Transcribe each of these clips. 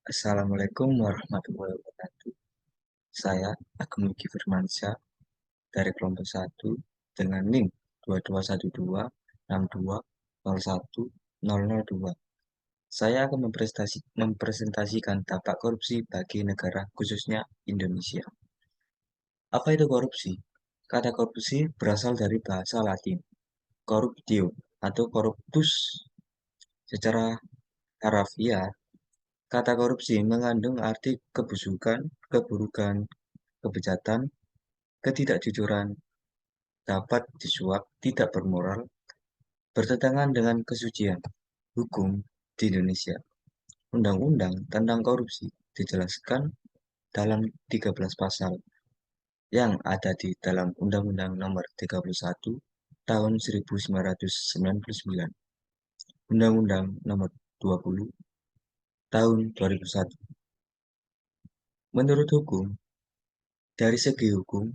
Assalamualaikum warahmatullahi wabarakatuh. Saya Agung Yuki Firmansyah dari kelompok 1 dengan NIM 221262010002. Saya akan mempresentasikan dampak korupsi bagi negara khususnya Indonesia. Apa itu korupsi? Kata korupsi berasal dari bahasa Latin, corruptio atau corruptus. Secara harafiah, kata korupsi mengandung arti keburukan, kebejatan, ketidakjujuran, dapat disuap, tidak bermoral, bertentangan dengan kesucian hukum di Indonesia. Undang-undang tentang korupsi dijelaskan dalam 13 pasal yang ada di dalam Undang-Undang Nomor 31 Tahun 1999, Undang-Undang Nomor 20 Tahun 2001. Menurut hukum, dari segi hukum,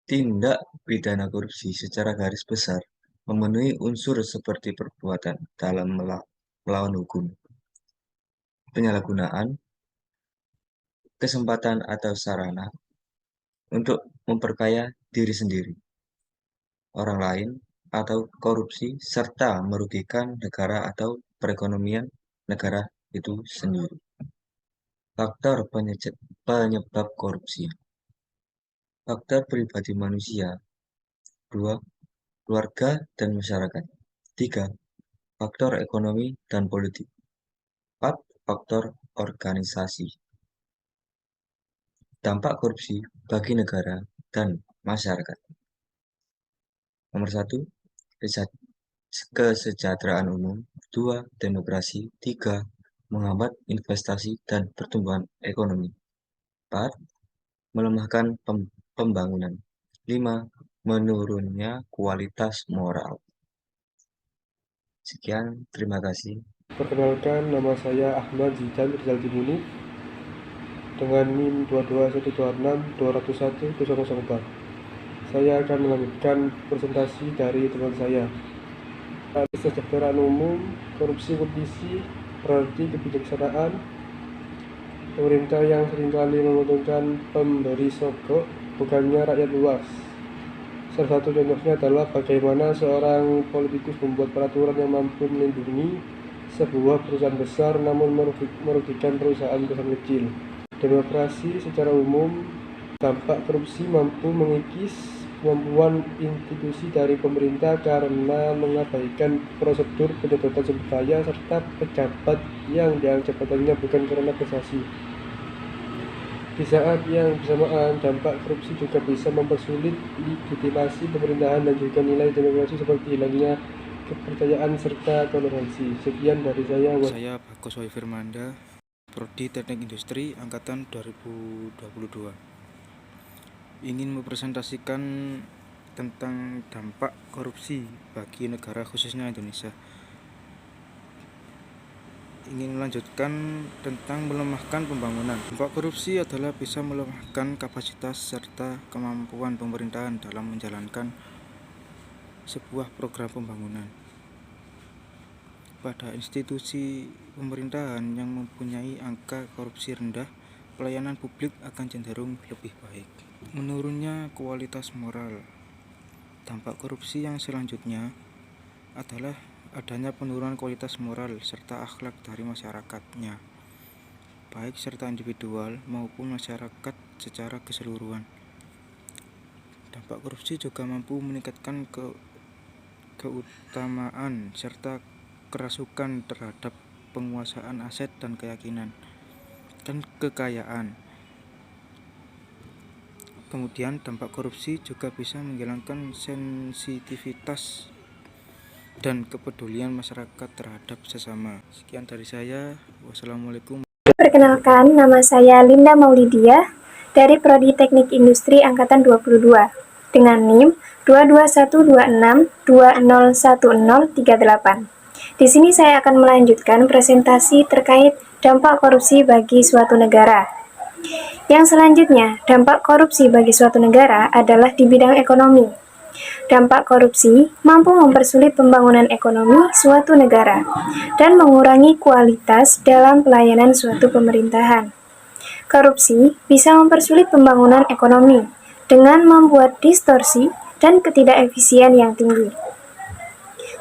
tindak pidana korupsi secara garis besar memenuhi unsur seperti perbuatan dalam melawan hukum, penyalahgunaan kesempatan atau sarana untuk memperkaya diri sendiri, orang lain, atau korupsi, serta merugikan negara atau perekonomian negara itu sendiri. Faktor penyebab korupsi. Faktor pribadi manusia. 2. Keluarga dan masyarakat. 3. Faktor ekonomi dan politik. 4. Faktor organisasi. Dampak korupsi bagi negara dan masyarakat. Nomor 1. Kesejahteraan umum. 2. Demokrasi. 3. Menghambat investasi dan pertumbuhan ekonomi. 4. Melemahkan pembangunan. 5. Menurunnya kualitas moral. Sekian, terima kasih. Perkenalkan, nama saya Ahmad Zidan Rizal Dimuni dengan NIM 22126201004. Saya akan melanjutkan presentasi dari teman saya. Kesejahteraan umum, korupsi berarti kebijaksanaan pemerintah yang seringkali menguntungkan pemberi sogok, bukannya rakyat luas. Salah satu contohnya adalah bagaimana seorang politikus membuat peraturan yang mampu melindungi sebuah perusahaan besar namun merugikan perusahaan kecil. Demokrasi secara umum, dampak korupsi mampu mengikis kemampuan institusi dari pemerintah karena mengabaikan prosedur penyedotan sumber daya serta pejabat yang dianggap jabatannya bukan karena prestasi. Di saat yang bersamaan, dampak korupsi juga bisa mempersulit legitimasi pemerintahan dan juga nilai demokrasi seperti hilangnya kepercayaan serta toleransi. Sekian dari saya. Saya Bagus Wahyu Firmanda, Prodi Teknik Industri Angkatan 2022. Ingin mempresentasikan tentang dampak korupsi bagi negara khususnya Indonesia. Ingin melanjutkan tentang melemahkan pembangunan. Dampak korupsi adalah bisa melemahkan kapasitas serta kemampuan pemerintahan dalam menjalankan sebuah program pembangunan. Pada institusi pemerintahan yang mempunyai angka korupsi rendah, pelayanan publik akan cenderung lebih baik. Menurunnya kualitas moral. Dampak korupsi yang selanjutnya adalah adanya penurunan kualitas moral serta akhlak dari masyarakatnya, baik serta individual maupun masyarakat secara keseluruhan. Dampak korupsi juga mampu meningkatkan keutamaan serta kerasukan terhadap penguasaan aset dan keyakinan dan kekayaan. Kemudian dampak korupsi juga bisa menghilangkan sensitivitas dan kepedulian masyarakat terhadap sesama. Sekian dari saya. Wassalamualaikum. Perkenalkan, nama saya Linda Maulidia dari Prodi Teknik Industri Angkatan 22 dengan NIM 22126201038. Di sini saya akan melanjutkan presentasi terkait dampak korupsi bagi suatu negara. Yang selanjutnya, dampak korupsi bagi suatu negara adalah di bidang ekonomi. Dampak korupsi mampu mempersulit pembangunan ekonomi suatu negara dan mengurangi kualitas dalam pelayanan suatu pemerintahan. Korupsi bisa mempersulit pembangunan ekonomi dengan membuat distorsi dan ketidakefisien yang tinggi.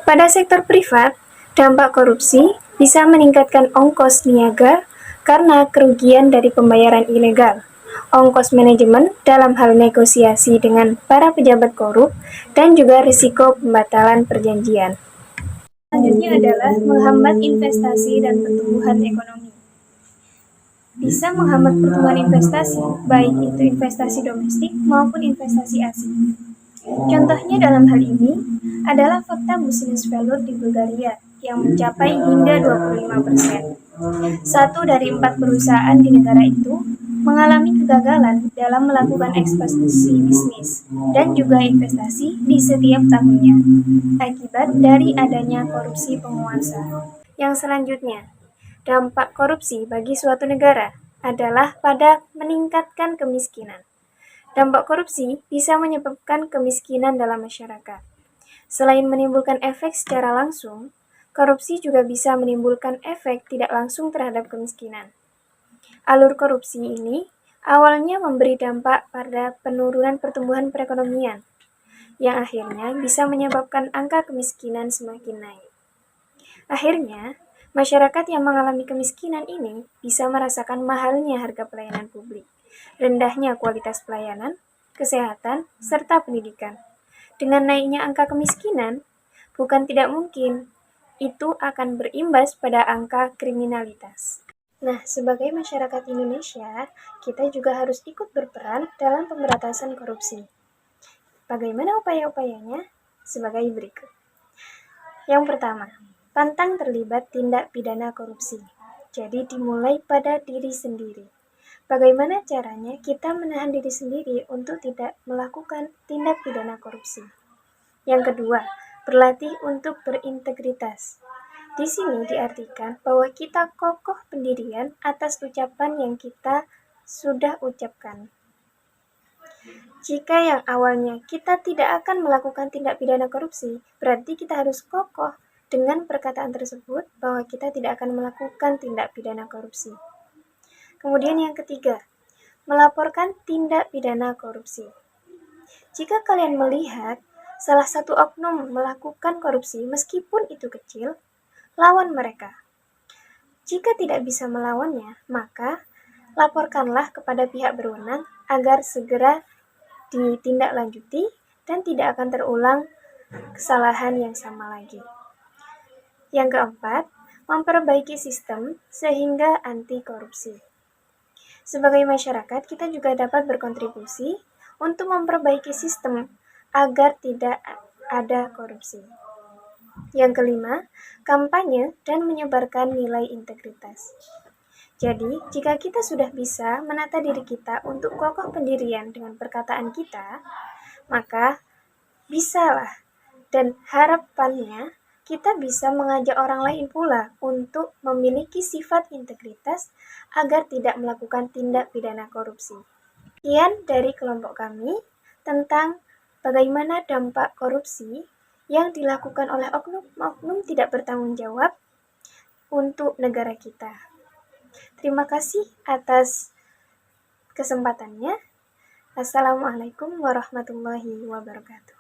Pada sektor privat, dampak korupsi bisa meningkatkan ongkos niaga karena kerugian dari pembayaran ilegal, ongkos manajemen dalam hal negosiasi dengan para pejabat korup, dan juga risiko pembatalan perjanjian. Selanjutnya adalah menghambat investasi dan pertumbuhan ekonomi. Bisa menghambat pertumbuhan investasi, baik itu investasi domestik maupun investasi asing. Contohnya dalam hal ini adalah fakta business failure di Bulgaria yang mencapai hingga 25%. Satu dari 4 perusahaan di negara itu mengalami kegagalan dalam melakukan ekspansi bisnis dan juga investasi di setiap tahunnya akibat dari adanya korupsi penguasa. Yang selanjutnya, dampak korupsi bagi suatu negara adalah pada meningkatkan kemiskinan. Dampak korupsi bisa menyebabkan kemiskinan dalam masyarakat. Selain menimbulkan efek secara langsung, korupsi juga bisa menimbulkan efek tidak langsung terhadap kemiskinan. Alur korupsi ini awalnya memberi dampak pada penurunan pertumbuhan perekonomian, yang akhirnya bisa menyebabkan angka kemiskinan semakin naik. Akhirnya, masyarakat yang mengalami kemiskinan ini bisa merasakan mahalnya harga pelayanan publik, rendahnya kualitas pelayanan, kesehatan, serta pendidikan. Dengan naiknya angka kemiskinan, bukan tidak mungkin itu akan berimbas pada angka kriminalitas. Nah, sebagai masyarakat Indonesia, kita juga harus ikut berperan dalam pemberantasan korupsi. Bagaimana upaya-upayanya? Sebagai berikut. Yang pertama, pantang terlibat tindak pidana korupsi. Jadi dimulai pada diri sendiri. Bagaimana caranya kita menahan diri sendiri untuk tidak melakukan tindak pidana korupsi? Yang kedua, berlatih untuk berintegritas. Di sini diartikan bahwa kita kokoh pendirian atas ucapan yang kita sudah ucapkan. Jika yang awalnya kita tidak akan melakukan tindak pidana korupsi, berarti kita harus kokoh dengan perkataan tersebut bahwa kita tidak akan melakukan tindak pidana korupsi. Kemudian yang ketiga, melaporkan tindak pidana korupsi. Jika kalian melihat salah satu oknum melakukan korupsi meskipun itu kecil, lawan mereka. Jika tidak bisa melawannya, maka laporkanlah kepada pihak berwenang agar segera ditindaklanjuti dan tidak akan terulang kesalahan yang sama lagi. Yang keempat, memperbaiki sistem sehingga anti korupsi. Sebagai masyarakat, kita juga dapat berkontribusi untuk memperbaiki sistem agar tidak ada korupsi. Yang kelima, kampanye dan menyebarkan nilai integritas. Jadi, jika kita sudah bisa menata diri kita untuk kokoh pendirian dengan perkataan kita, maka bisalah dan harapannya kita bisa mengajak orang lain pula untuk memiliki sifat integritas agar tidak melakukan tindak pidana korupsi. Sekian dari kelompok kami tentang bagaimana dampak korupsi yang dilakukan oleh oknum-oknum tidak bertanggung jawab untuk negara kita. Terima kasih atas kesempatannya. Assalamualaikum warahmatullahi wabarakatuh.